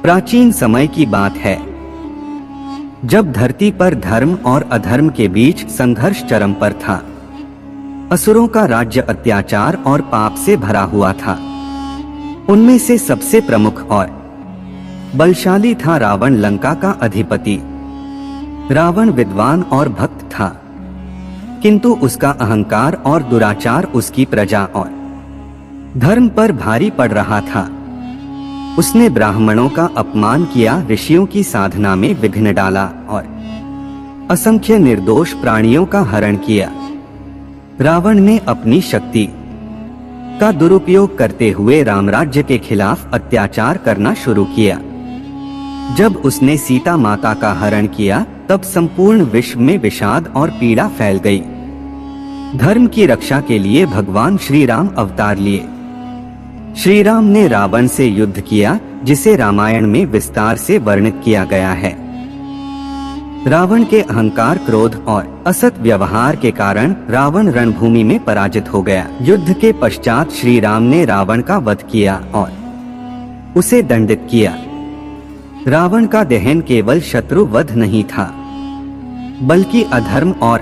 प्राचीन समय की बात है, जब धरती पर धर्म और अधर्म के बीच संघर्ष चरम पर था। असुरों का राज्य अत्याचार और पाप से भरा हुआ था। उनमें से सबसे प्रमुख और बलशाली था रावण, लंका का अधिपति। रावण विद्वान और भक्त था, किंतु उसका अहंकार और दुराचार उसकी प्रजा और धर्म पर भारी पड़ रहा था। उसने ब्राह्मणों का अपमान किया, ऋषियों की साधना में विघ्न डाला और असंख्य निर्दोष प्राणियों का हरण किया। रावण ने अपनी शक्ति का दुरुपयोग करते हुए रामराज्य के खिलाफ अत्याचार करना शुरू किया। जब उसने सीता माता का हरण किया, तब संपूर्ण विश्व में विषाद और पीड़ा फैल गई। धर्म की रक्षा के लिए भगवान श्री राम अवतार लिए। श्री राम ने रावण से युद्ध किया, जिसे रामायण में विस्तार से वर्णित किया गया है। रावण के अहंकार, क्रोध और असत व्यवहार के कारण रावण रणभूमि में पराजित हो गया। युद्ध के पश्चात श्री राम ने रावण का वध किया और उसे दंडित किया। रावण का दहन केवल शत्रु वध नहीं था, बल्कि अधर्म और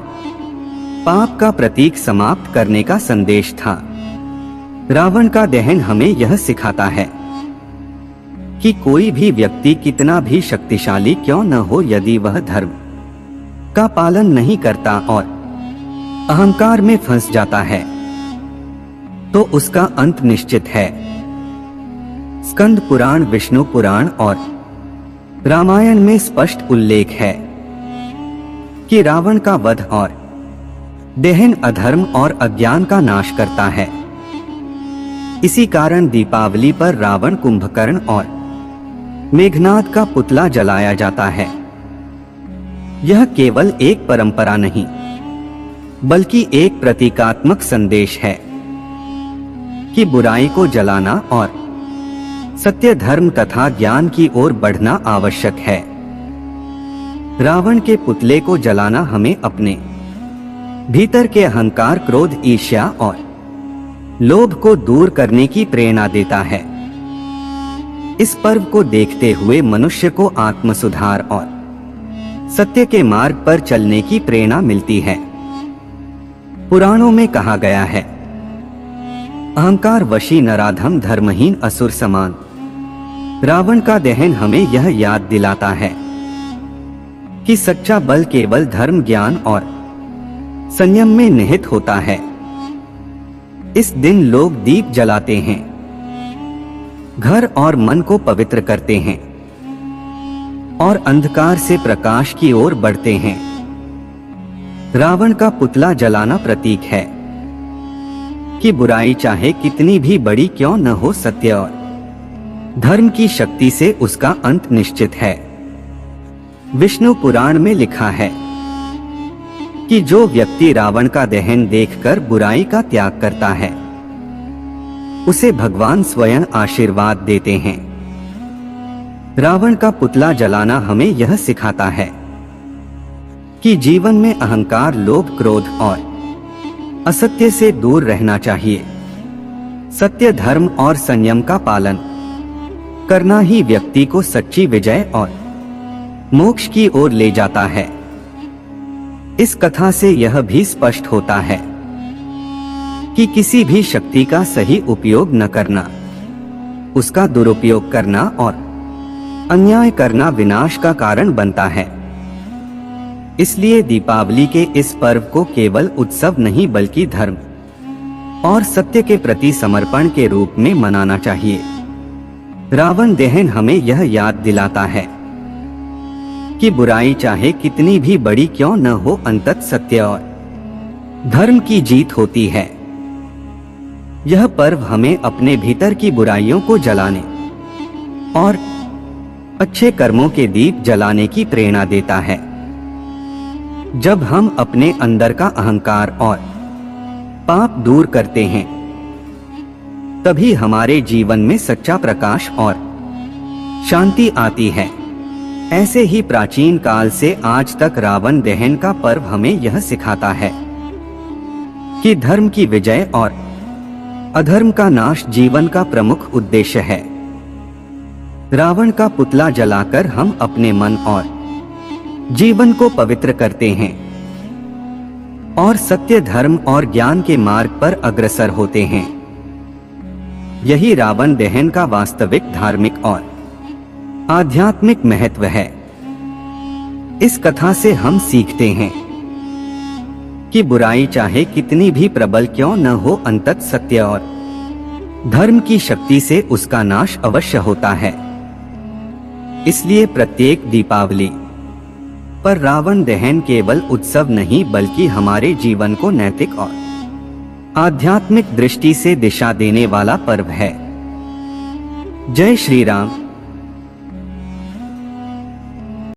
पाप का प्रतीक समाप्त करने का संदेश था। रावण का दहन हमें यह सिखाता है कि कोई भी व्यक्ति कितना भी शक्तिशाली क्यों न हो, यदि वह धर्म का पालन नहीं करता और अहंकार में फंस जाता है, तो उसका अंत निश्चित है। स्कंद पुराण, विष्णु पुराण और रामायण में स्पष्ट उल्लेख है कि रावण का वध और दहन अधर्म और अज्ञान का नाश करता है। इसी कारण दीपावली पर रावण, कुंभकर्ण और मेघनाद का पुतला जलाया जाता है। यह केवल एक परंपरा नहीं, बल्कि एक प्रतीकात्मक संदेश है कि बुराई को जलाना और सत्य, धर्म तथा ज्ञान की ओर बढ़ना आवश्यक है। रावण के पुतले को जलाना हमें अपने भीतर के अहंकार, क्रोध, ईर्ष्या और लोभ को दूर करने की प्रेरणा देता है। इस पर्व को देखते हुए मनुष्य को आत्म सुधार और सत्य के मार्ग पर चलने की प्रेरणा मिलती है। पुराणों में कहा गया है, अहंकार वशी नराधम, धर्महीन असुर समान। रावण का दहन हमें यह याद दिलाता है कि सच्चा बल केवल धर्म, ज्ञान और संयम में निहित होता है। इस दिन लोग दीप जलाते हैं, घर और मन को पवित्र करते हैं और अंधकार से प्रकाश की ओर बढ़ते हैं। रावण का पुतला जलाना प्रतीक है कि बुराई चाहे कितनी भी बड़ी क्यों न हो, सत्य और धर्म की शक्ति से उसका अंत निश्चित है। विष्णु पुराण में लिखा है कि जो व्यक्ति रावण का दहन देखकर बुराई का त्याग करता है, उसे भगवान स्वयं आशीर्वाद देते हैं। रावण का पुतला जलाना हमें यह सिखाता है कि जीवन में अहंकार, लोभ, क्रोध और असत्य से दूर रहना चाहिए। सत्य, धर्म और संयम का पालन करना ही व्यक्ति को सच्ची विजय और मोक्ष की ओर ले जाता है। इस कथा से यह भी स्पष्ट होता है कि किसी भी शक्ति का सही उपयोग न करना, उसका दुरुपयोग करना और अन्याय करना विनाश का कारण बनता है। इसलिए दीपावली के इस पर्व को केवल उत्सव नहीं, बल्कि धर्म और सत्य के प्रति समर्पण के रूप में मनाना चाहिए। रावण दहन हमें यह याद दिलाता है कि बुराई चाहे कितनी भी बड़ी क्यों न हो, अंततः सत्य और धर्म की जीत होती है। यह पर्व हमें अपने भीतर की बुराइयों को जलाने और अच्छे कर्मों के दीप जलाने की प्रेरणा देता है। जब हम अपने अंदर का अहंकार और पाप दूर करते हैं, तभी हमारे जीवन में सच्चा प्रकाश और शांति आती है। ऐसे ही प्राचीन काल से आज तक रावण दहन का पर्व हमें यह सिखाता है कि धर्म की विजय और अधर्म का नाश जीवन का प्रमुख उद्देश्य है। रावण का पुतला जलाकर हम अपने मन और जीवन को पवित्र करते हैं और सत्य, धर्म और ज्ञान के मार्ग पर अग्रसर होते हैं। यही रावण दहन का वास्तविक धार्मिक और आध्यात्मिक महत्व है। इस कथा से हम सीखते हैं कि बुराई चाहे कितनी भी प्रबल क्यों न हो, अंतत सत्य और धर्म की शक्ति से उसका नाश अवश्य होता है। इसलिए प्रत्येक दीपावली पर रावण दहन केवल उत्सव नहीं बल्कि हमारे जीवन को नैतिक और आध्यात्मिक दृष्टि से दिशा देने वाला पर्व है। जय श्री राम।